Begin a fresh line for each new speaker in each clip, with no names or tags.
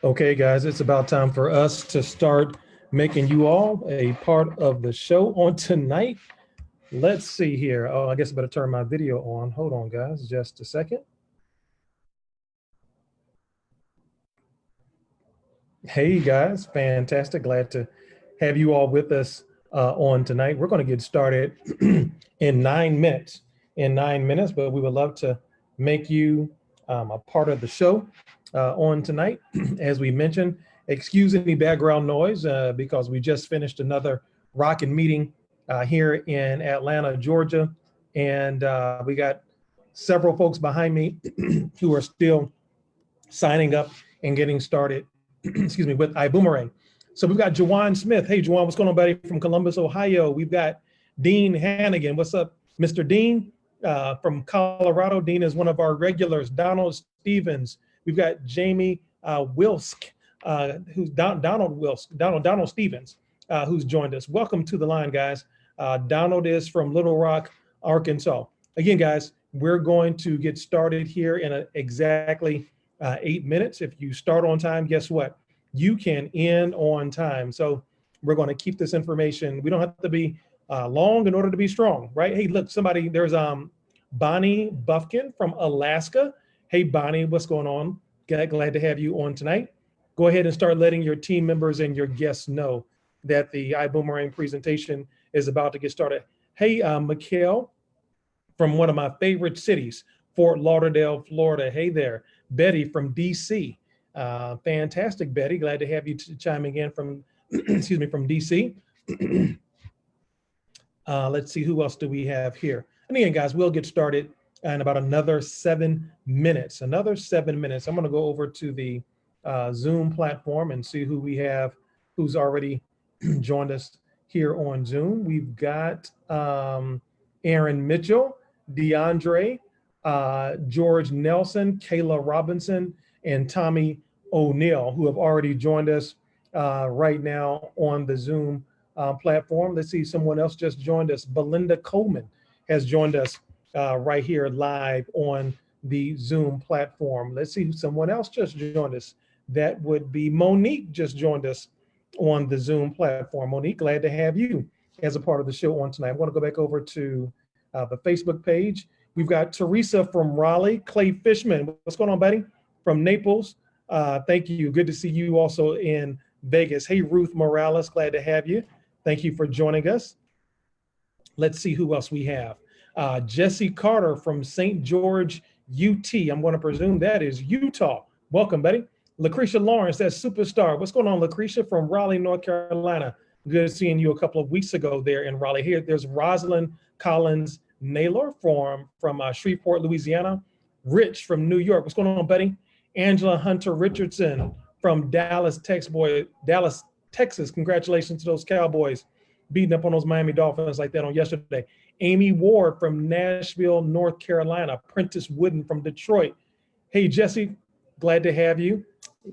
Okay, guys, it's about time for us to start making you all a part of the show on tonight. Let's see here. Oh, I guess I better turn my video on. Hold on, guys, just a second. Hey, guys, fantastic. Glad to have you all with us on tonight. We're going to get started in 9 minutes. But we would love to make you a part of the show on tonight. As we mentioned, excuse any background noise because we just finished another rockin' meeting here in Atlanta, Georgia. And we got several folks behind me who are still signing up and getting started, excuse me, with iBoomerang. So we've got Jawan Smith. Hey, Jawan, what's going on, buddy? From Columbus, Ohio. We've got Dean Hannigan. What's up, Mr. Dean? From Colorado. Dean is one of our regulars. Donald Stevens. We've got Jamie Wilsk, who's Donald Stevens, who's joined us. Welcome to the line, guys. Donald is from Little Rock, Arkansas. Again, guys, we're going to get started here in exactly 8 minutes. If you start on time, guess what? You can end on time. So we're going to keep this information. We don't have to be long in order to be strong, right? Hey, look, there's Bonnie Buffkin from Alaska. Hey, Bonnie, what's going on? Glad to have you on tonight. Go ahead and start letting your team members and your guests know that the iBoomerang presentation is about to get started. Hey, Mikhail from one of my favorite cities, Fort Lauderdale, Florida. Hey there. Betty from DC. Fantastic, Betty. Glad to have you chiming in from, excuse me, from DC. Let's see, who else do we have here? And again, guys, we'll get started in about another 7 minutes. I'm going to go over to the Zoom platform and see who we have, who's already joined us here on Zoom. We've got Aaron Mitchell, DeAndre, George Nelson, Kayla Robinson, and Tommy O'Neill, who have already joined us right now on the Zoom platform. Let's see, someone else just joined us. Belinda Coleman has joined us right here live on the Zoom platform. Let's see, someone else just joined us. That would be Monique just joined us on the Zoom platform. Monique, glad to have you as a part of the show on tonight. I want to go back over to the Facebook page. We've got Teresa from Raleigh, Clay Fishman. What's going on, buddy? From Naples. Thank you. Good to see you also in Vegas. Hey, Ruth Morales, glad to have you. Thank you for joining us. Let's see who else we have. Jesse Carter from St. George, UT. I'm going to presume that is Utah. Welcome, buddy. Lucretia Lawrence, that superstar. What's going on, Lucretia from Raleigh, North Carolina? Good seeing you a couple of weeks ago there in Raleigh. Here, there's Rosalind Collins Naylor from Shreveport, Louisiana. Rich from New York. What's going on, buddy? Angela Hunter Richardson from Dallas, Texas. Congratulations to those Cowboys beating up on those Miami Dolphins like that on yesterday. Amy Ward from Nashville, North Carolina. Prentice Wooden from Detroit. Hey, Jesse, glad to have you.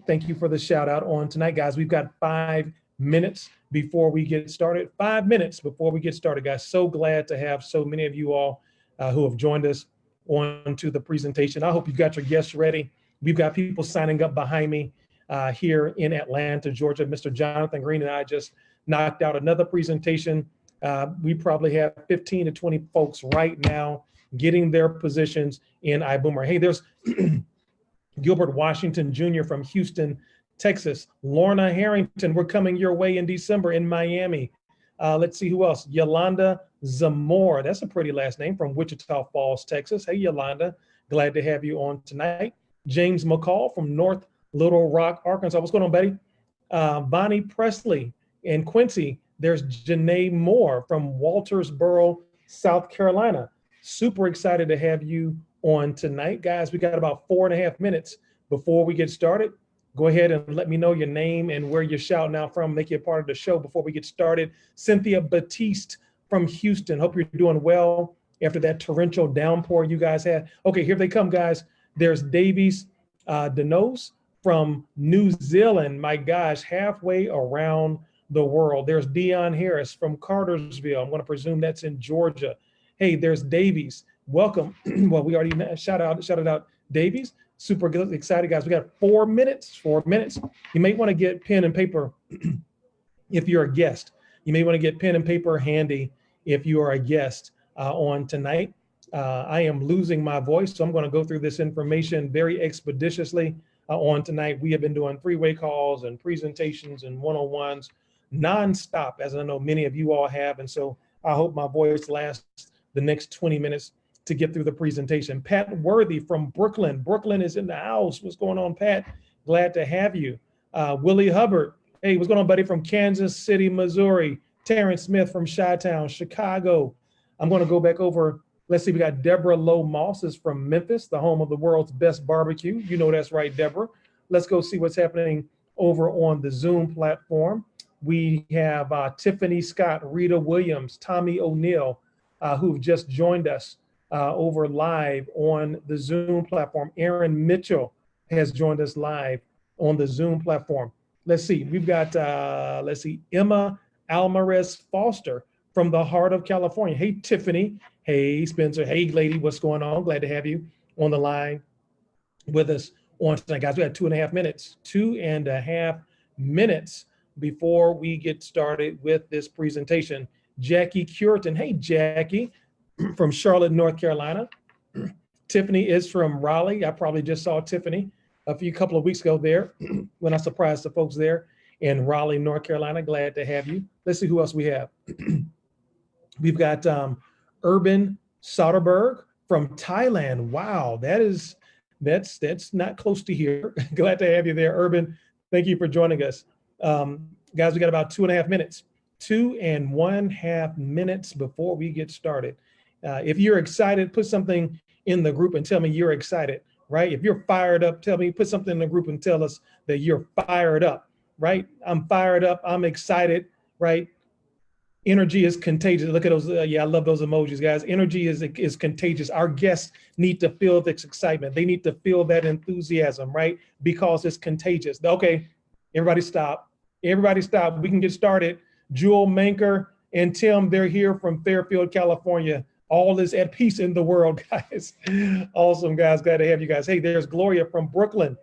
Thank you for the shout out on tonight, guys. We've got 5 minutes before we get started. 5 minutes before we get started, guys. So glad to have so many of you all who have joined us on to the presentation. I hope you got your guests ready. We've got people signing up behind me here in Atlanta, Georgia. Mr. Jonathan Green and I just knocked out another presentation. We probably have 15 to 20 folks right now getting their positions in iBoomerang. Hey, there's Gilbert Washington Jr. from Houston, Texas. Lorna Harrington, we're coming your way in December in Miami. Let's see who else. Yolanda Zamora, that's a pretty last name, from Wichita Falls, Texas. Hey, Yolanda, glad to have you on tonight. James McCall from North Little Rock, Arkansas. What's going on, buddy? Bonnie Presley and Quincy. There's Janae Moore from Waltersboro, South Carolina. Super excited to have you on tonight. Guys, we got about 4.5 minutes before we get started. Go ahead and let me know your name and where you're shouting out from. Make you a part of the show before we get started. Cynthia Batiste from Houston. Hope you're doing well after that torrential downpour you guys had. Okay, here they come, guys. There's Davies Denos from New Zealand. My gosh, halfway around the world. There's Dion Harris from Cartersville. I'm going to presume that's in Georgia. Hey, there's Davies. Welcome. Well, we already shouted out Davies. Super excited, guys. We got 4 minutes, 4 minutes. You may want to get pen and paper if you're a guest. You may want to get pen and paper handy if you are a guest on tonight. I am losing my voice, so I'm going to go through this information very expeditiously on tonight. We have been doing three-way calls and presentations and one-on-ones nonstop, as I know many of you all have. And so I hope my voice lasts the next 20 minutes to get through the presentation. Pat Worthy from Brooklyn. Brooklyn is in the house. What's going on, Pat? Glad to have you. Willie Hubbard. Hey, what's going on, buddy? From Kansas City, Missouri. Terrence Smith from Chi-Town, Chicago. I'm going to go back over. Let's see, we got Deborah Lowe Moss is from Memphis, the home of the world's best barbecue. You know that's right, Deborah. Let's go see what's happening over on the Zoom platform. We have Tiffany Scott, Rita Williams, Tommy O'Neill, who've just joined us over live on the Zoom platform. Aaron Mitchell has joined us live on the Zoom platform. Let's see, we've got, Emma Alvarez Foster from the heart of California. Hey, Tiffany. Hey, Spencer. Hey, lady, what's going on? Glad to have you on the line with us on tonight. Guys, we got 2.5 minutes, 2.5 minutes before we get started with this presentation. Jackie Curtin. Hey, Jackie from Charlotte, North Carolina. Tiffany is from Raleigh. I probably just saw Tiffany a couple of weeks ago there when I surprised the folks there in Raleigh, North Carolina. Glad to have you. Let's see who else we have. We've got Urban Soderberg from Thailand. Wow, that's not close to here. Glad to have you there, Urban. Thank you for joining us. Guys, we got about 2.5 minutes. 2.5 minutes before we get started. If you're excited, put something in the group and tell me you're excited, right? If you're fired up, put something in the group and tell us that you're fired up, right? I'm fired up, I'm excited, right? Energy is contagious. Look at those. Yeah, I love those emojis, guys. Energy is contagious. Our guests need to feel this excitement. They need to feel that enthusiasm, right? Because it's contagious. Okay, everybody stop. Everybody stop. We can get started. Jewel Manker and Tim, they're here from Fairfield, California. All is at peace in the world, guys. Awesome, guys. Glad to have you guys. Hey, there's Gloria from Brooklyn.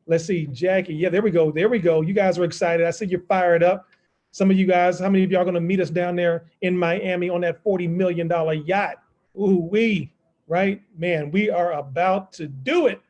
Let's see, Jackie. Yeah, there we go. There we go. You guys are excited. I see you're fired up. Some of you guys, how many of y'all are going to meet us down there in Miami on that $40 million yacht? Ooh, right? Man, we are about to do it.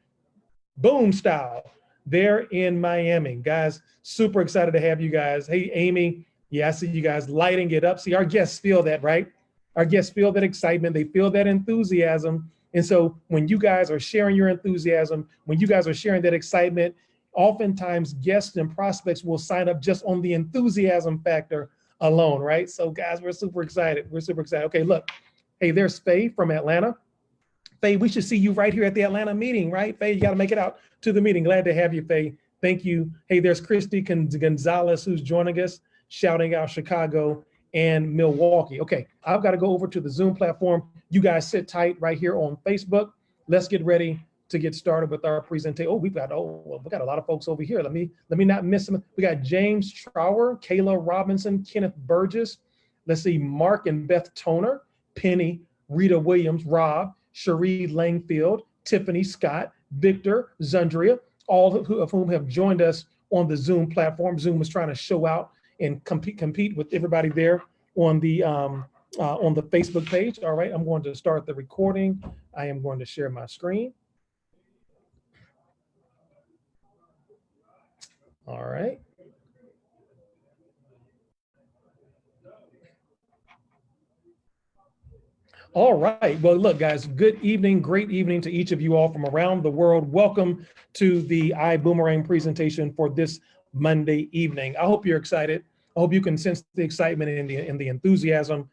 Boom style there in Miami. Guys, super excited to have you guys. Hey, Amy. Yeah, I see you guys lighting it up. See, our guests feel that, right? Our guests feel that excitement. They feel that enthusiasm. And so when you guys are sharing your enthusiasm, when you guys are sharing that excitement, oftentimes guests and prospects will sign up just on the enthusiasm factor alone, right? So guys, we're super excited. We're super excited. Okay, look. Hey, there's Faye from Atlanta. Faye, we should see you right here at the Atlanta meeting, right? Faye, you got to make it out to the meeting. Glad to have you, Faye. Thank you. Hey, there's Christy Gonzalez who's joining us, shouting out Chicago and Milwaukee. Okay, I've got to go over to the Zoom platform. You guys sit tight right here on Facebook. Let's get ready to get started with our presentation. Oh, we got a lot of folks over here. Let me not miss them. We got James Trower, Kayla Robinson, Kenneth Burgess. Let's see, Mark and Beth Toner, Penny, Rita Williams, Rob, Cherie Langfield, Tiffany Scott, Victor, Zundria, all of whom have joined us on the Zoom platform. Zoom is trying to show out and compete with everybody there on the Facebook page. All right, I'm going to start the recording. I am going to share my screen. All right. All right. Well, look, guys, good evening, great evening to each of you all from around the world. Welcome to the iBoomerang presentation for this Monday evening. I hope you're excited. I hope you can sense the excitement and the enthusiasm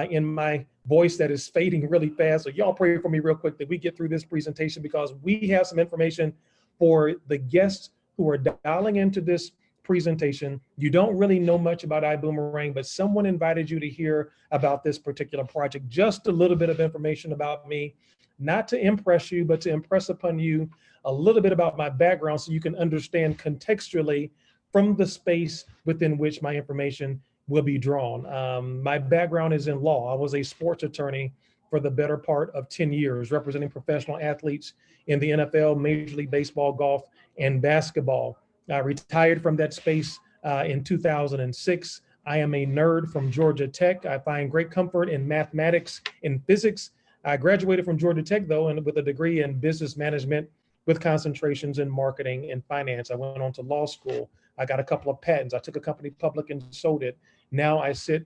in my voice that is fading really fast. So y'all pray for me real quick that we get through this presentation, because we have some information for the guests who are dialing into this presentation. You don't really know much about iBoomerang, but someone invited you to hear about this particular project. Just a little bit of information about me, not to impress you, but to impress upon you a little bit about my background so you can understand contextually from the space within which my information will be drawn. My background is in law. I was a sports attorney for the better part of 10 years, representing professional athletes in the NFL, Major League Baseball, golf, and basketball. I retired from that space in 2006. I am a nerd from Georgia Tech. I find great comfort in mathematics and physics. I graduated from Georgia Tech, though, and with a degree in business management with concentrations in marketing and finance. I went on to law school. I got a couple of patents. I took a company public and sold it. Now I sit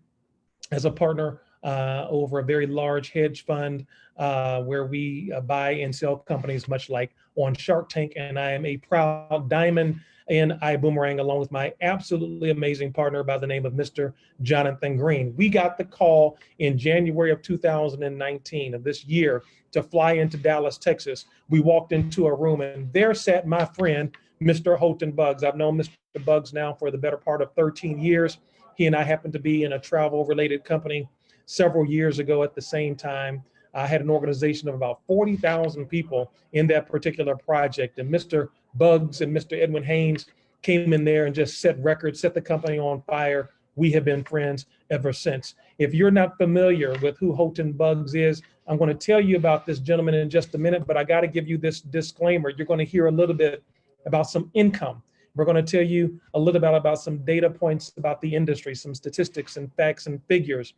as a partner over a very large hedge fund where we buy and sell companies, much like on Shark Tank. And I am a proud diamond in iBoomerang, along with my absolutely amazing partner by the name of Mr. Jonathan Green. We got the call in January of 2019 of this year to fly into Dallas, Texas. We walked into a room and there sat my friend, Mr. Houghton Buggs. I've known Mr. Buggs now for the better part of 13 years. He and I happened to be in a travel-related company several years ago at the same time. I had an organization of about 40,000 people in that particular project. And Mr. Buggs and Mr. Edwin Haynes came in there and just set records, set the company on fire. We have been friends ever since. If you're not familiar with who Houghton Buggs is, I'm going to tell you about this gentleman in just a minute, but I got to give you this disclaimer. You're going to hear a little bit about some income. We're going to tell you a little bit about some data points about the industry, some statistics and facts and figures.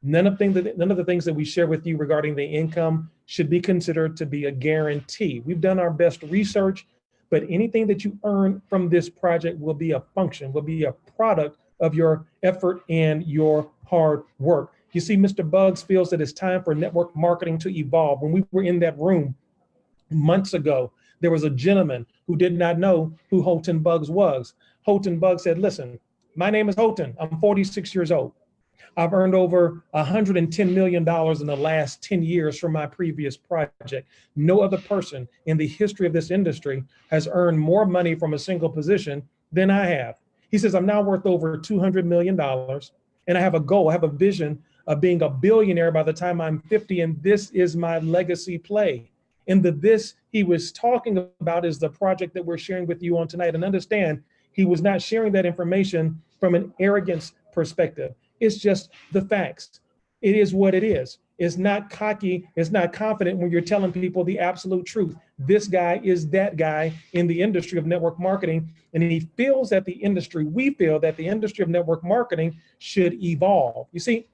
None of the things that we share with you regarding the income should be considered to be a guarantee. We've done our best research, but anything that you earn from this project will be a function, will be a product of your effort and your hard work. You see, Mr. Buggs feels that it's time for network marketing to evolve. When we were in that room months ago, there was a gentleman who did not know who Houghton Buggs was. Houghton Buggs said, listen, my name is Houghton. I'm 46 years old. I've earned over $110 million in the last 10 years from my previous project. No other person in the history of this industry has earned more money from a single position than I have. He says, I'm now worth over $200 million, and I have a goal, I have a vision of being a billionaire by the time I'm 50, and this is my legacy play. And this he was talking about is the project that we're sharing with you on tonight. And understand, he was not sharing that information from an arrogance perspective. It's just the facts. It is what it is. It's not cocky. It's not confident when you're telling people the absolute truth. This guy is that guy in the industry of network marketing. And he feels that we feel that the industry of network marketing should evolve. You see,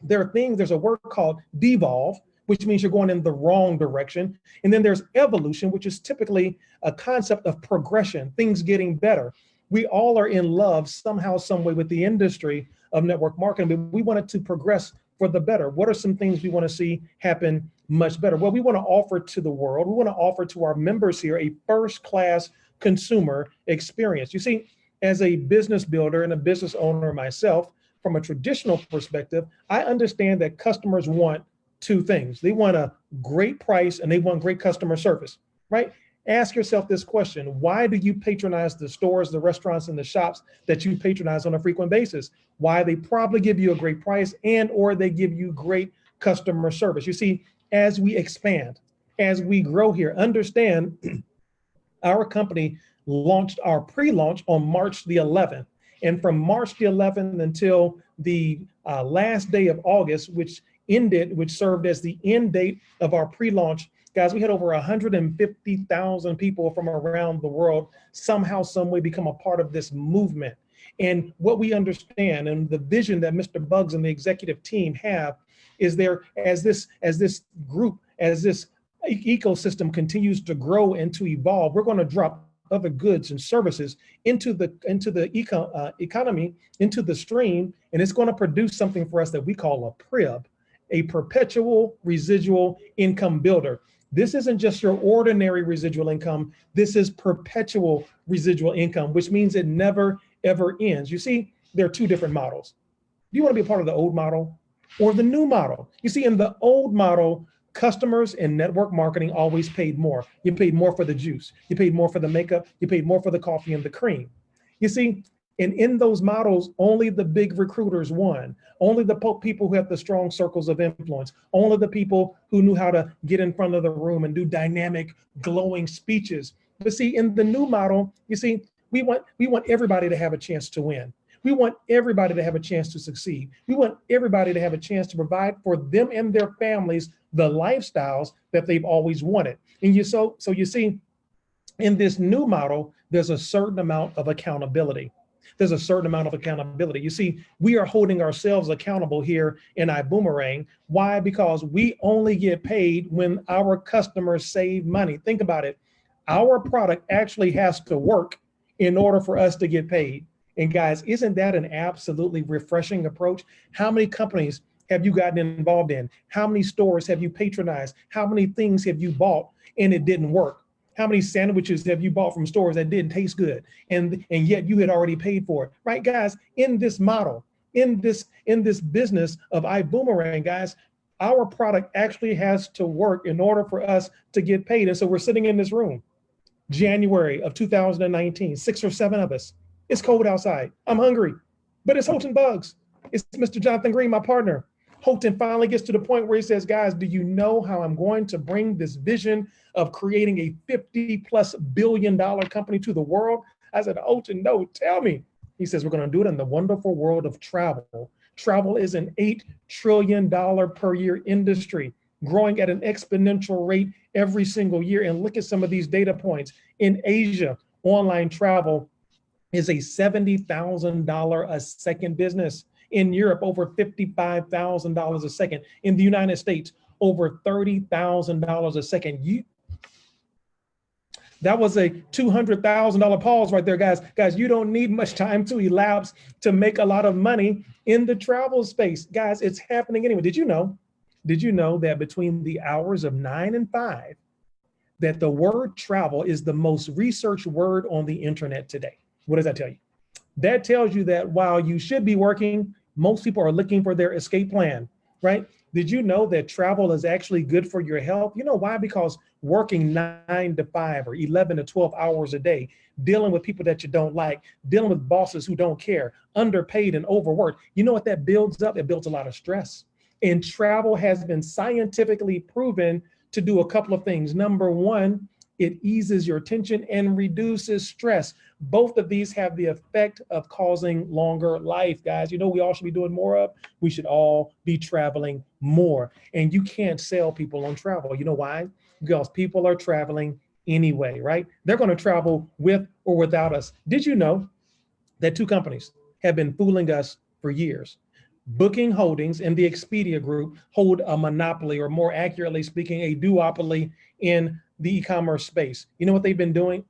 there's a word called devolve, which means you're going in the wrong direction. And then there's evolution, which is typically a concept of progression, things getting better. We all are in love somehow, some way with the industry of network marketing, but we want it to progress for the better. What are some things we want to see happen much better? Well, we want to offer to the world, we want to offer to our members here a first-class consumer experience. You see, as a business builder and a business owner myself, from a traditional perspective, I understand that customers want two things. They want a great price and they want great customer service, right? Ask yourself this question: why do you patronize the stores, the restaurants, and the shops that you patronize on a frequent basis? Why? They probably give you a great price and or they give you great customer service. You see, as we expand, as we grow here, understand our company launched our pre-launch on March the 11th. And from March the 11th until the last day of August, which served as the end date of our pre-launch, guys, we had over 150,000 people from around the world somehow, some way become a part of this movement. And what we understand and the vision that Mr. Buggs and the executive team have is there as this group, as this ecosystem continues to grow and to evolve, we're going to drop other goods and services into the economy, into the stream, and it's going to produce something for us that we call a PRIB, a perpetual residual income builder. This isn't just your ordinary residual income. This is perpetual residual income, which means it never, ever ends. You see, there are two different models. Do you want to be a part of the old model or the new model? You see, in the old model, customers in network marketing always paid more. You paid more for the juice. You paid more for the makeup. You paid more for the coffee and the cream. You see, and in those models, only the big recruiters won. Only the people who have the strong circles of influence. Only the people who knew how to get in front of the room and do dynamic, glowing speeches. But see, in the new model, you see, we want everybody to have a chance to win. We want everybody to have a chance to succeed. We want everybody to have a chance to provide for them and their families the lifestyles that they've always wanted. And so you see, in this new model, there's a certain amount of accountability. There's a certain amount of accountability. You see, we are holding ourselves accountable here in iBoomerang. Why? Because we only get paid when our customers save money. Think about it. Our product actually has to work in order for us to get paid. And guys, isn't that an absolutely refreshing approach? How many companies have you gotten involved in? How many stores have you patronized? How many things have you bought and it didn't work? How many sandwiches have you bought from stores that didn't taste good, and yet you had already paid for it, right, guys? In this model, in this business of iBoomerang, guys, our product actually has to work in order for us to get paid. And so we're sitting in this room, January of 2019, 6 or 7 of us. It's cold outside. I'm hungry, but it's Holton Bugs. It's Mr. Jonathan Green, my partner. Holton finally gets to the point where he says, guys, do you know how I'm going to bring this vision of creating a $50+ billion company to the world? I said, Holton, no, tell me. He says, we're going to do it in the wonderful world of travel. Travel is an $8 trillion per year industry, growing at an exponential rate every single year. And look at some of these data points. In Asia, online travel is a $70,000 a second business. In Europe, over $55,000 a second. In the United States, over $30,000 a second. That was a $200,000 pause right there, guys. Guys, you don't need much time to elapse to make a lot of money in the travel space. Guys, it's happening anyway. Did you know that between the hours of 9 and 5, that the word travel is the most researched word on the internet today? What does that tell you? That tells you that while you should be working, most people are looking for their escape plan, right? Did you know that travel is actually good for your health? You know why? Because working 9 to 5 or 11 to 12 hours a day, dealing with people that you don't like, dealing with bosses who don't care, underpaid and overworked, you know what that builds up? It builds a lot of stress. And travel has been scientifically proven to do a couple of things. Number one, it eases your tension and reduces stress. Both of these have the effect of causing longer life, guys. You know, we all should be doing more of. We should all be traveling more. And you can't sell people on travel. You know why? Because people are traveling anyway, right? They're going to travel with or without us. Did you know that 2 companies have been fooling us for years? Booking Holdings and the Expedia Group hold a monopoly, or more accurately speaking, a duopoly in the e-commerce space. You know what they've been doing?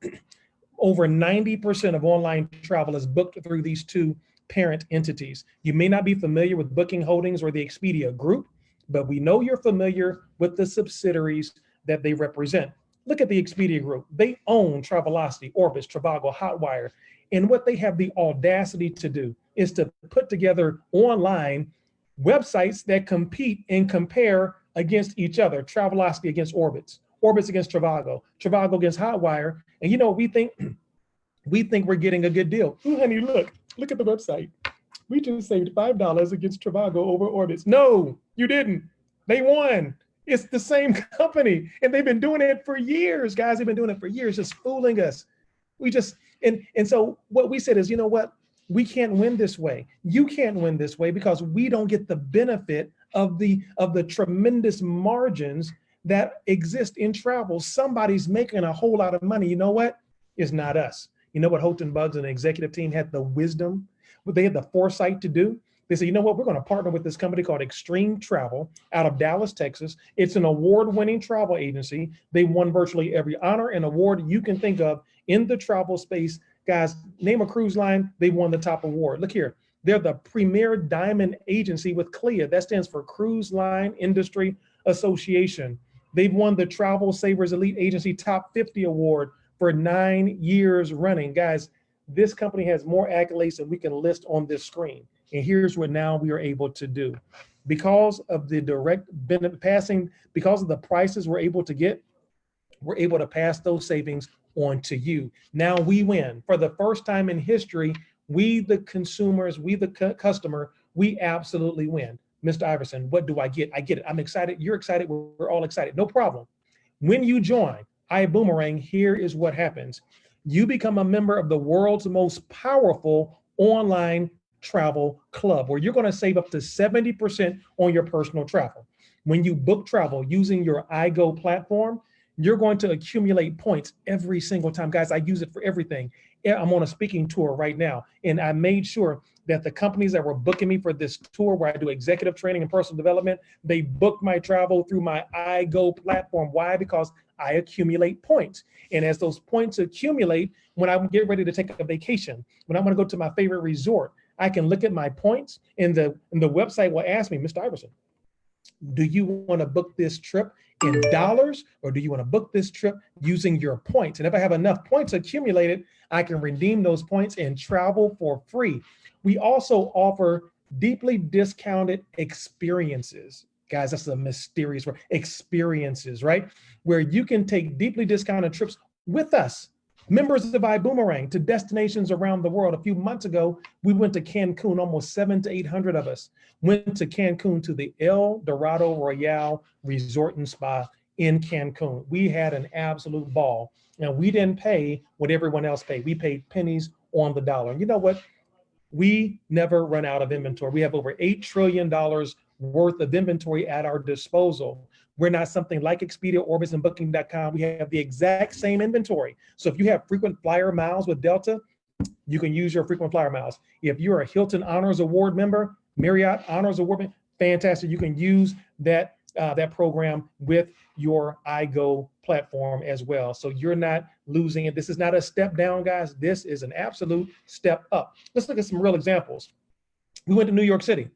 Over 90% of online travel is booked through these 2 parent entities. You may not be familiar with Booking Holdings or the Expedia Group, but we know you're familiar with the subsidiaries that they represent. Look at the Expedia Group. They own Travelocity, Orbitz, Trivago, Hotwire. And what they have the audacity to do is to put together online websites that compete and compare against each other. Travelocity against Orbitz, Orbitz against Trivago, Trivago against Hotwire. And you know, we think we're getting a good deal. Ooh, honey, look at the website. We just saved $5 against Trivago over Orbitz. No, you didn't. They won. It's the same company, and they've been doing it for years, guys. They've been doing it for years, just fooling us. And so what we said is, you know what? We can't win this way. You can't win this way because we don't get the benefit of the tremendous margins that exist in travel. Somebody's making a whole lot of money. You know what? It's not us. You know what Holton Bugs and the executive team had the wisdom, what they had the foresight to do? They said, you know what? We're going to partner with this company called Extreme Travel out of Dallas, Texas. It's an award-winning travel agency. They won virtually every honor and award you can think of in the travel space. Guys, name a cruise line, they won the top award. Look here. They're the premier diamond agency with CLIA. That stands for Cruise Line Industry Association. They've won the Travel Savers Elite Agency Top 50 Award for 9 years running. Guys, this company has more accolades than we can list on this screen. And here's what now we are able to do. Because of the direct benefit passing, because of the prices we're able to get, we're able to pass those savings on to you. Now we win. For the first time in history, we the consumers, we the customer, we absolutely win. Mr. Iverson, what do I get? I get it. I'm excited. You're excited. We're all excited. No problem. When you join iBoomerang, here is what happens. You become a member of the world's most powerful online Travel Club, where you're going to save up to 70% on your personal travel. When you book travel using your iGo platform, you're going to accumulate points every single time. Guys, I use it for everything. I'm on a speaking tour right now, and I made sure that the companies that were booking me for this tour where I do executive training and personal development, they booked my travel through my iGo platform. Why? Because I accumulate points. And as those points accumulate, when I get ready to take a vacation, when I want to go to my favorite resort, I can look at my points, and the website will ask me, Mr. Iverson, do you want to book this trip in dollars, or do you want to book this trip using your points? And if I have enough points accumulated, I can redeem those points and travel for free. We also offer deeply discounted experiences. Guys, that's a mysterious word, experiences, right? Where you can take deeply discounted trips with us, members of iBoomerang, to destinations around the world. A few months ago, we went to Cancun, almost 700 to 800 of us went to Cancun, to the El Dorado Royale Resort and Spa in Cancun. We had an absolute ball. Now, we didn't pay what everyone else paid. We paid pennies on the dollar. And you know what? We never run out of inventory. We have over $8 trillion worth of inventory at our disposal. We're not something like Expedia, Orbitz, and Booking.com. We have the exact same inventory. So if you have frequent flyer miles with Delta, you can use your frequent flyer miles. If you're a Hilton Honors Award member, Marriott Honors Award member, fantastic. You can use that program with your iGo platform as well. So you're not losing it. This is not a step down, guys. This is an absolute step up. Let's look at some real examples. We went to New York City,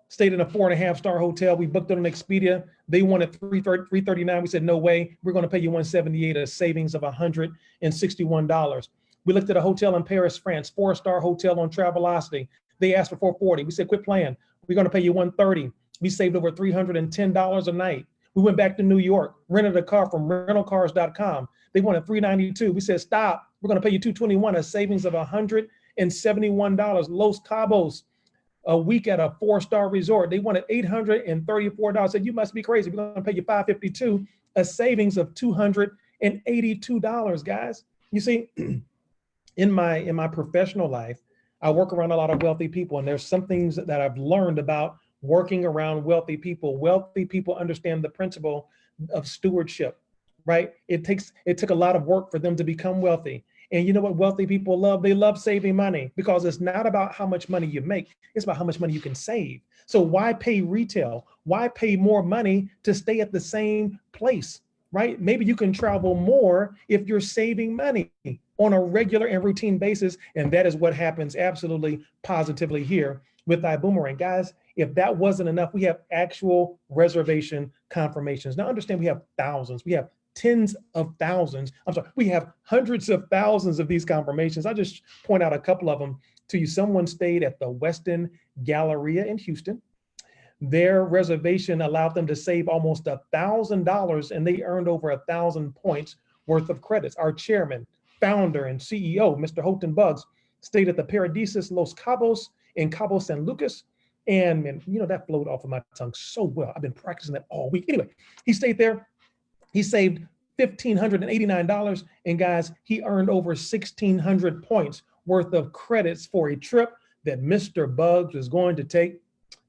stayed in a 4.5-star hotel. We booked it on Expedia. They wanted $339. We said, no way. We're going to pay you $178, a savings of $161. We looked at a hotel in Paris, France, 4-star hotel on Travelocity. They asked for $440. We said, quit playing. We're going to pay you $130. We saved over $310 a night. We went back to New York, rented a car from rentalcars.com. They wanted $392. We said, stop. We're going to pay you $221, a savings of $171. Los Cabos, a week at a 4-star resort. They wanted $834. I said, you must be crazy. We're going to pay you $552, a savings of $282, guys. You see, in my professional life, I work around a lot of wealthy people, and there's some things that I've learned about working around wealthy people. Wealthy people understand the principle of stewardship, right? It took a lot of work for them to become wealthy. And you know what wealthy people love? They love saving money, because it's not about how much money you make. It's about how much money you can save. So why pay retail? Why pay more money to stay at the same place, right? Maybe you can travel more if you're saving money on a regular and routine basis. And that is what happens absolutely positively here with iBoomerang. Guys, if that wasn't enough, we have actual reservation confirmations. Now understand, we have thousands. We have tens of thousands. We have hundreds of thousands of these confirmations. I'll just point out a couple of them to you. Someone stayed at the Westin Galleria in Houston. Their reservation allowed them to save almost $1,000, and they earned over 1,000 points worth of credits. Our chairman, founder, and CEO, Mr. Houghton Buggs, stayed at the Paradisus Los Cabos in Cabo San Lucas. And man, you know, that flowed off of my tongue so well. I've been practicing that all week. Anyway, he stayed there. He saved $1,589. And guys, he earned over 1,600 points worth of credits for a trip that Mr. Buggs was going to take.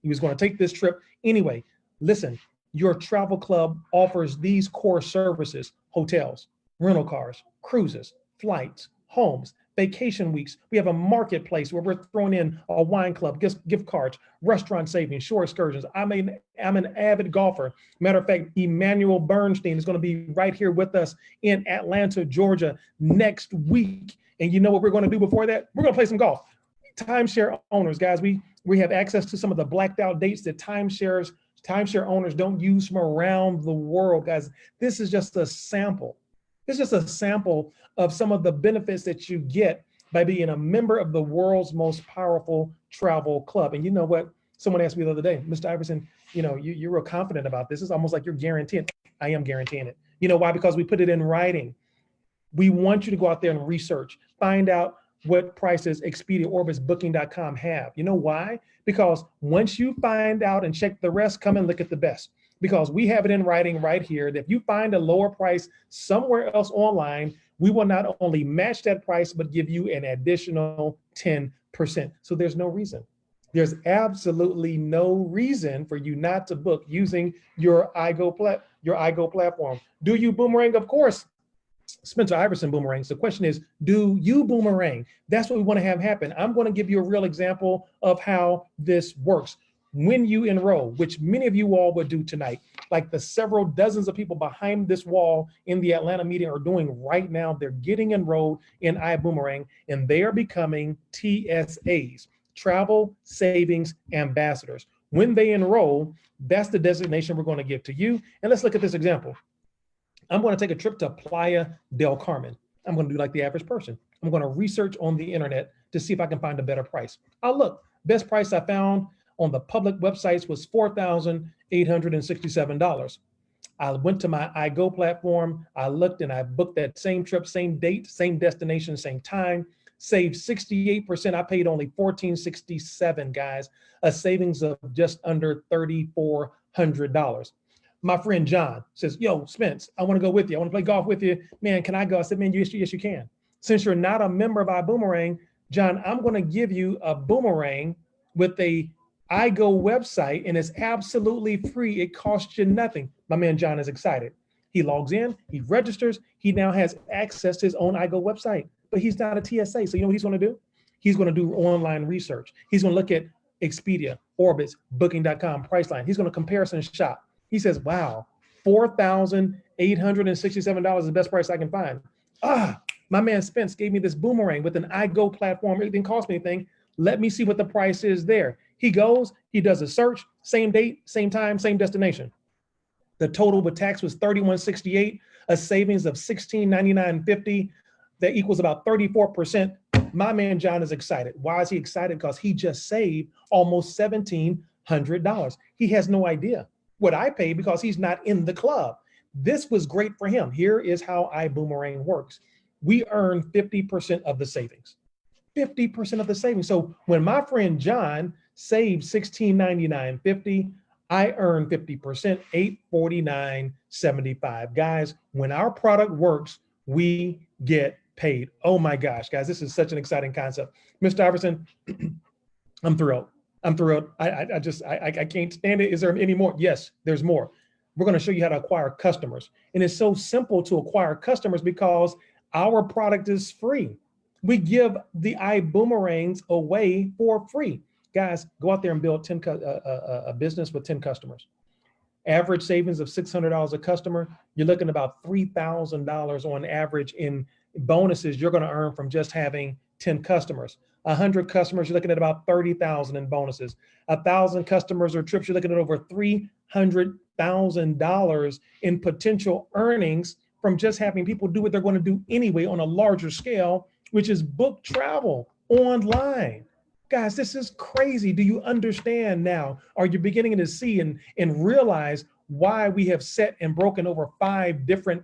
He was going to take this trip anyway. Listen, your travel club offers these core services: hotels, rental cars, cruises, flights, homes, vacation weeks. We have a marketplace where we're throwing in a wine club, gift cards, restaurant savings, shore excursions. I'm an avid golfer. Matter of fact, Emmanuel Bernstein is going to be right here with us in Atlanta, Georgia next week. And you know what we're going to do before that? We're going to play some golf. Timeshare owners, guys, we have access to some of the blacked out dates that timeshare owners don't use from around the world, guys. This is just a sample. It's just a sample of some of the benefits that you get by being a member of the world's most powerful travel club. And you know what? Someone asked me the other day, Mr. Iverson, you know, you're real confident about this. It's almost like you're guaranteeing. I am guaranteeing it. You know why? Because we put it in writing. We want you to go out there and research, find out what prices Expedia, Orbitz, Booking.com have. You know why? Because once you find out and check the rest, come and look at the best. Because we have it in writing right here that if you find a lower price somewhere else online, We will not only match that price, but give you an additional 10%. So there's no reason. There's absolutely no reason for you not to book using your iGo platform. Do you boomerang? Of course. Spencer Iverson boomerangs. The question is, do you boomerang? That's what we want to have happen. I'm going to give you a real example of how this works. When you enroll, which many of you all would do tonight, like the several dozens of people behind this wall in the Atlanta meeting are doing right now, they're getting enrolled in iBoomerang, and they are becoming TSAs, Travel Savings Ambassadors. When they enroll, that's the designation we're going to give to you. And let's look at this example. I'm going to take a trip to Playa del Carmen. I'm going to do like the average person. I'm going to research on the internet to see if I can find a better price. I'll look. Best price I found on the public websites was $4,867. I went to my iGo platform. I looked and I booked that same trip, same date, same destination, same time. Saved 68%. I paid only $1,467, guys. A savings of just under $3,400. My friend John says, yo, Spence, I want to go with you. I want to play golf with you. Man, can I go? I said, man, yes, you can. Since you're not a member of iBoomerang, John, I'm going to give you a boomerang with a iGo website, and it's absolutely free. It costs you nothing. My man John is excited. He logs in, he registers. He now has access to his own iGo website, but he's not a TSA. So you know what he's going to do? He's going to do online research. He's going to look at Expedia, Orbitz, Booking.com, Priceline. He's going to comparison shop. He says, wow, $4,867 is the best price I can find. My man Spence gave me this boomerang with an iGo platform. It didn't cost me anything. Let me see what the price is there. He goes, he does a search, same date, same time, same destination. The total with tax was $3,168, a savings of $1,699.50. That equals about 34%. My man John is excited. Why is he excited? Because he just saved almost $1,700. He has no idea what I pay because he's not in the club. This was great for him. Here is how iBoomerang works. We earn 50% of the savings. 50% of the savings. So when my friend John saved $1,699.50, I earn 50%, $849.75. Guys, when our product works, we get paid. Oh my gosh, guys, this is such an exciting concept. Mr. Iverson, I'm thrilled. I'm thrilled. I can't stand it. Is there any more? Yes, there's more. We're going to show you how to acquire customers. And it's so simple to acquire customers because our product is free. We give the iBoomerangs away for free. Guys, go out there and build a business with 10 customers. Average savings of $600 a customer. You're looking at about $3,000 on average in bonuses you're going to earn from just having 10 customers. 100 customers, you're looking at about $30,000 in bonuses. 1,000 customers or trips, you're looking at over $300,000 in potential earnings from just having people do what they're going to do anyway on a larger scale, which is book travel online. Guys, this is crazy. Do you understand now? Are you beginning to see and realize why we have set and broken over 5 different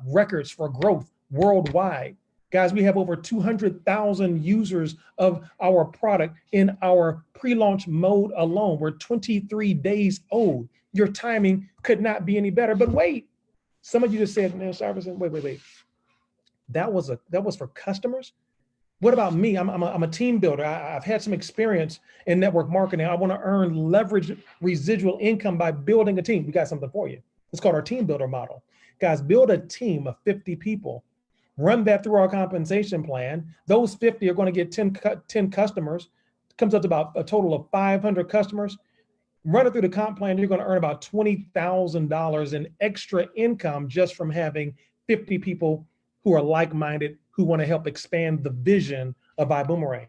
records for growth worldwide? Guys, we have over 200,000 users of our product in our pre-launch mode alone. We're 23 days old. Your timing could not be any better. But wait, some of you just said, man, Iverson, wait. That was for customers. What about me? I'm a team builder. I've had some experience in network marketing. I want to earn leverage residual income by building a team. We got something for you. It's called our team builder model. Guys, build a team of 50 people. Run that through our compensation plan. Those 50 are going to get 10 customers. It comes up to about a total of 500 customers. Run it through the comp plan. You're going to earn about $20,000 in extra income just from having 50 people who are like-minded, who want to help expand the vision of iBoomerang.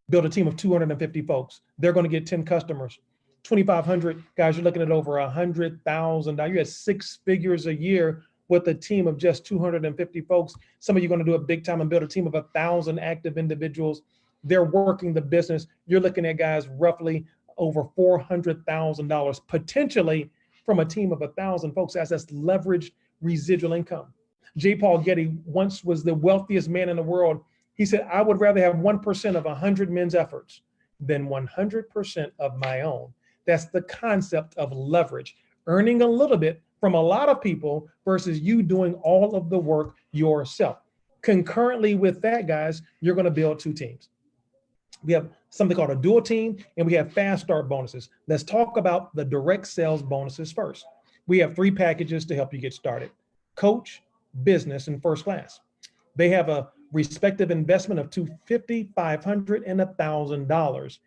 Build a team of 250 folks. They're going to get 10 customers. 2,500 guys, you're looking at over $100,000. You're at 6 figures a year with a team of just 250 folks. Some of you are going to do it big time and build a team of 1,000 active individuals. They're working the business. You're looking at guys roughly over $400,000 potentially from a team of 1,000 folks. That's leveraged residual income. J. Paul Getty once was the wealthiest man in the world. He said, I would rather have 1% of 100 men's efforts than 100% of my own. That's the concept of leverage, earning a little bit from a lot of people versus you doing all of the work yourself. Concurrently with that, guys, you're going to build 2 teams. We have something called a dual team, and we have fast start bonuses. Let's talk about the direct sales bonuses first. We have 3 packages to help you get started: coach, business, and first class. They have a respective investment of $250, $500, and $1,000.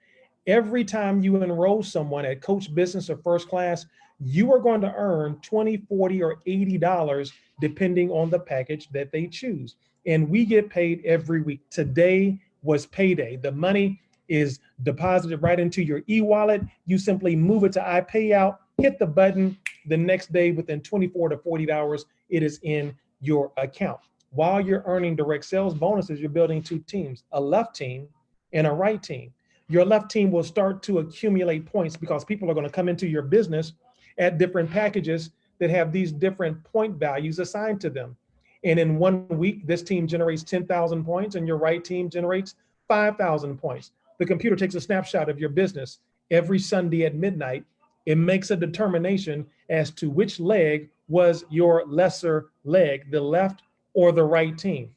Every time you enroll someone at coach, business, or first class, you are going to earn $20, $40, or $80 depending on the package that they choose. And we get paid every week. Today was payday. The money is deposited right into your e-wallet. You simply move it to iPayout, hit the button. The next day, within 24 to 48 hours, it is in your account. While you're earning direct sales bonuses, you're building 2 teams, a left team and a right team. Your left team will start to accumulate points because people are going to come into your business at different packages that have these different point values assigned to them. And in 1 week, this team generates 10,000 points and your right team generates 5,000 points. The computer takes a snapshot of your business every Sunday at midnight. It makes a determination as to which leg was your lesser leg, the left or the right team.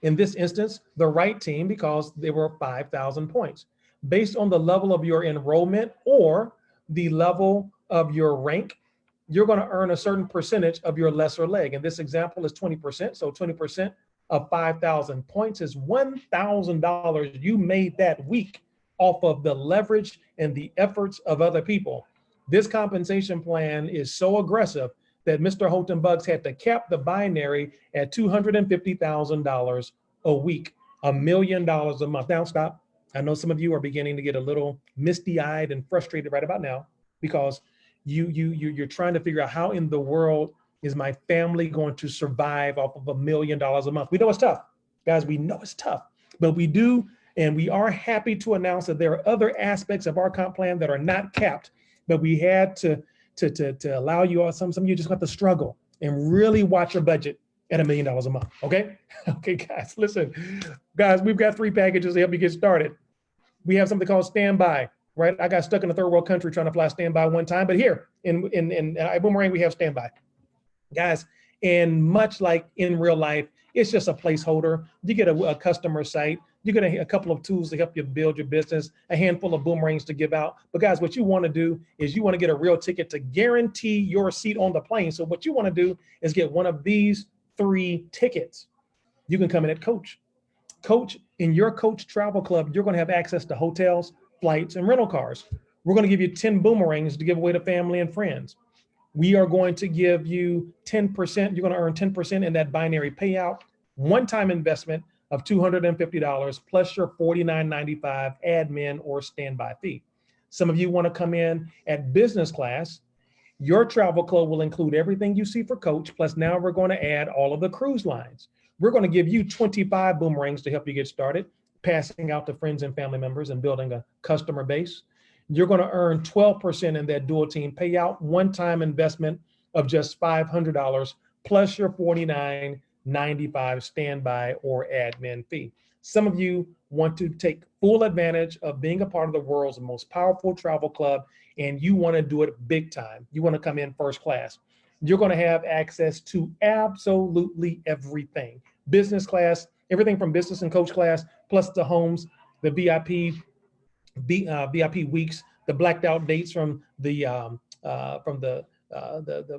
In this instance, the right team, because they were 5,000 points. Based on the level of your enrollment or the level of your rank, you're going to earn a certain percentage of your lesser leg. In this example is 20%. So 20% of 5,000 points is $1,000 you made that week off of the leverage and the efforts of other people. This compensation plan is so aggressive that Mr. Holton Bugs had to cap the binary at $250,000 a week, $1 million a month. Now stop. I know some of you are beginning to get a little misty-eyed and frustrated right about now because you're trying to figure out how in the world is my family going to survive off of $1 million a month. We know it's tough, guys. We know it's tough, but we do, and we are happy to announce that there are other aspects of our comp plan that are not capped, but we had to allow you all, some of you just have to struggle and really watch your budget at $1 million a month. Okay. Okay, guys, listen, guys, we've got 3 packages to help you get started. We have something called standby, right? I got stuck in a third world country trying to fly standby one time, but here in iBoomerang, we have standby, guys. And much like in real life, it's just a placeholder. You get a customer site, you get a couple of tools to help you build your business, a handful of boomerangs to give out. But guys, what you want to do is you want to get a real ticket to guarantee your seat on the plane. So what you want to do is get one of these 3 tickets. You can come in at Coach. Coach, in your Coach Travel Club, you're going to have access to hotels, flights, and rental cars. We're going to give you 10 boomerangs to give away to family and friends. We are going to give you 10%. You're going to earn 10% in that binary payout, one-time investment of $250 plus your $49.95 admin or standby fee. Some of you want to come in at business class. Your travel club will include everything you see for Coach, plus now we're going to add all of the cruise lines. We're going to give you 25 boomerangs to help you get started, passing out to friends and family members and building a customer base. You're going to earn 12% in that dual team payout, one-time investment of just $500 plus your $49.95 standby or admin fee. Some of you want to take full advantage of being a part of the world's most powerful travel club, and you want to do it big time. You want to come in first class. You're going to have access to absolutely everything. Business class, everything from business and coach class, plus the homes, the VIP weeks, the blacked out dates from the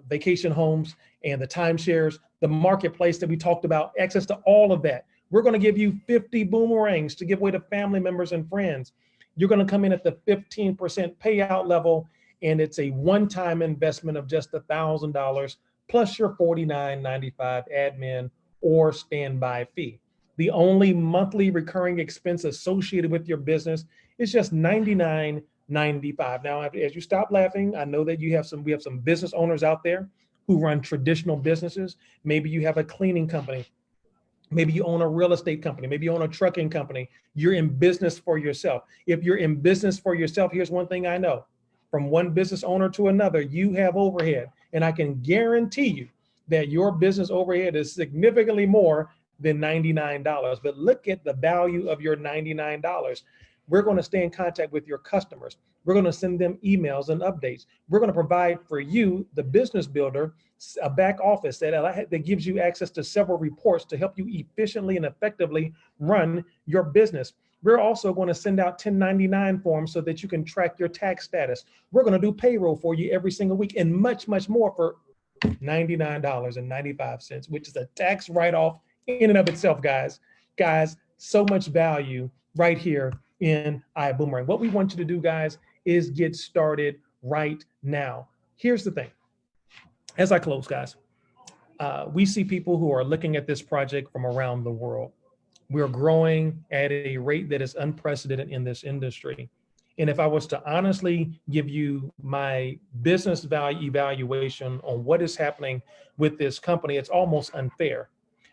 vacation homes and the timeshares, the marketplace that we talked about, access to all of that. We're going to give you 50 boomerangs to give away to family members and friends. You're going to come in at the 15% payout level, and it's a one-time investment of just $1,000 plus your $49.95 admin or standby fee. The only monthly recurring expense associated with your business is just $99.95. Now, as you stop laughing, I know that we have some business owners out there who run traditional businesses. Maybe you have a cleaning company. Maybe you own a real estate company. Maybe you own a trucking company. You're in business for yourself. If you're in business for yourself, here's one thing I know. From one business owner to another, you have overhead. And I can guarantee you that your business overhead is significantly more than $99. But look at the value of your $99. We're going to stay in contact with your customers. We're going to send them emails and updates. We're going to provide for you, the business builder, a back office that gives you access to several reports to help you efficiently and effectively run your business. We're also going to send out 1099 forms so that you can track your tax status. We're going to do payroll for you every single week, and much, much more for $99.95, which is a tax write-off in and of itself, guys. Guys, so much value right here in iBoomerang. What we want you to do, guys, is get started right now. Here's the thing. As I close, guys, we see people who are looking at this project from around the world. We're growing at a rate that is unprecedented in this industry. And if I was to honestly give you my business value evaluation on what is happening with this company, it's almost unfair,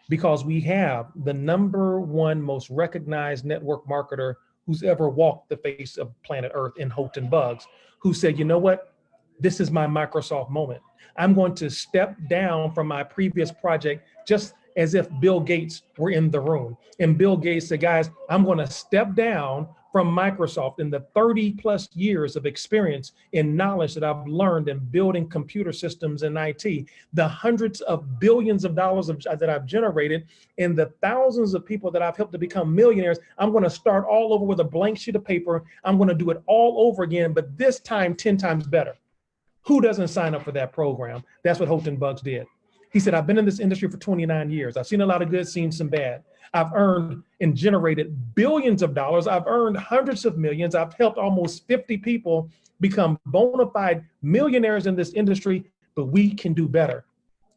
because we have the #1 most recognized network marketer who's ever walked the face of planet Earth in Houghton Bugs, who said, you know what? This is my Microsoft moment. I'm going to step down from my previous project, just as if Bill Gates were in the room. And Bill Gates said, guys, I'm going to step down from Microsoft in the 30+ years of experience and knowledge that I've learned in building computer systems and IT, the hundreds of billions of dollars that I've generated, and the thousands of people that I've helped to become millionaires. I'm going to start all over with a blank sheet of paper. I'm going to do it all over again, but this time 10 times better. Who doesn't sign up for that program? That's what Houghton Bugs did. He said, I've been in this industry for 29 years. I've seen a lot of good, seen some bad. I've earned and generated billions of dollars. I've earned hundreds of millions. I've helped almost 50 people become bona fide millionaires in this industry, but we can do better.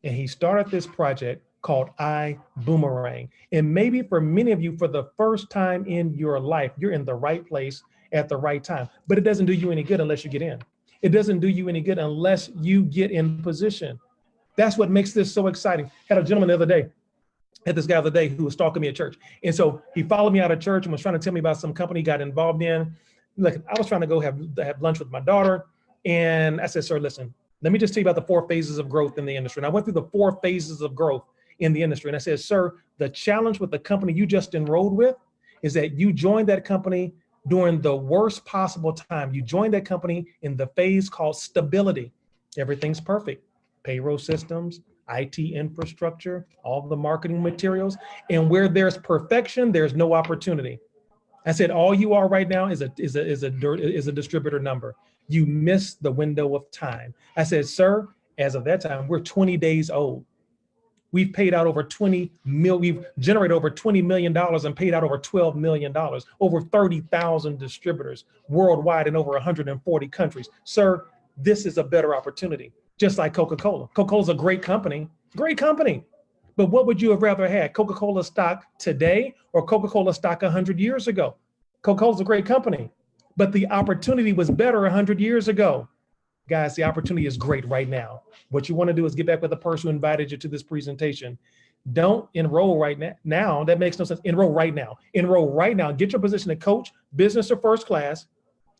And he started this project called iBoomerang. And maybe for many of you, for the first time in your life, you're in the right place at the right time. But it doesn't do you any good unless you get in. It doesn't do you any good unless you get in position. That's what makes this so exciting. Had a gentleman the other day, had this guy the other day who was stalking me at church. And so he followed me out of church and was trying to tell me about some company he got involved in. Look, I was trying to go have lunch with my daughter. And I said, sir, listen, let me just tell you about the 4 phases of growth in the industry. And I went through the 4 phases of growth in the industry. And I said, sir, the challenge with the company you just enrolled with is that you joined that company during the worst possible time. You joined that company in the phase called stability. Everything's perfect. Payroll systems, IT infrastructure, all the marketing materials. And where there's perfection, there's no opportunity. I said, all you are right now is a distributor number. You missed the window of time. I said, sir, as of that time, we're 20 days old. We've paid out over we've generated over $20 million and paid out over $12 million, over 30,000 distributors worldwide in over 140 countries. Sir, this is a better opportunity. Just like Coca-Cola. Coca-Cola's a great company. But what would you have rather had? Coca-Cola stock today or Coca-Cola stock 100 years ago? Coca-Cola's a great company, but the opportunity was better 100 years ago. Guys, the opportunity is great right now. What you want to do is get back with the person who invited you to this presentation. Don't enroll right now. That makes no sense. Enroll right now. Enroll right now. Get your position to coach, business or first class.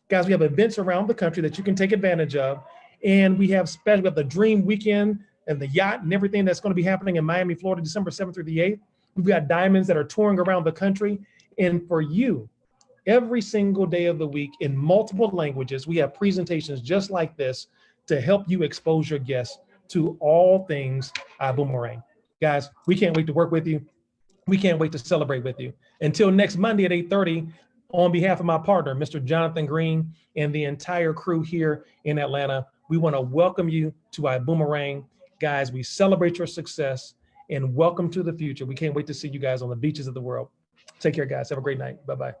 Guys, we have events around the country that you can take advantage of. And we have the Dream Weekend and the yacht and everything that's going to be happening in Miami, Florida, December 7th through the 8th. We've got diamonds that are touring around the country. And for you, every single day of the week in multiple languages, we have presentations just like this to help you expose your guests to all things iBoomerang. Guys, we can't wait to work with you. We can't wait to celebrate with you. Until next Monday at 8:30, on behalf of my partner, Mr. Jonathan Green, and the entire crew here in Atlanta, we want to welcome you to iBoomerang. Guys, we celebrate your success and welcome to the future. We can't wait to see you guys on the beaches of the world. Take care, guys. Have a great night. Bye-bye.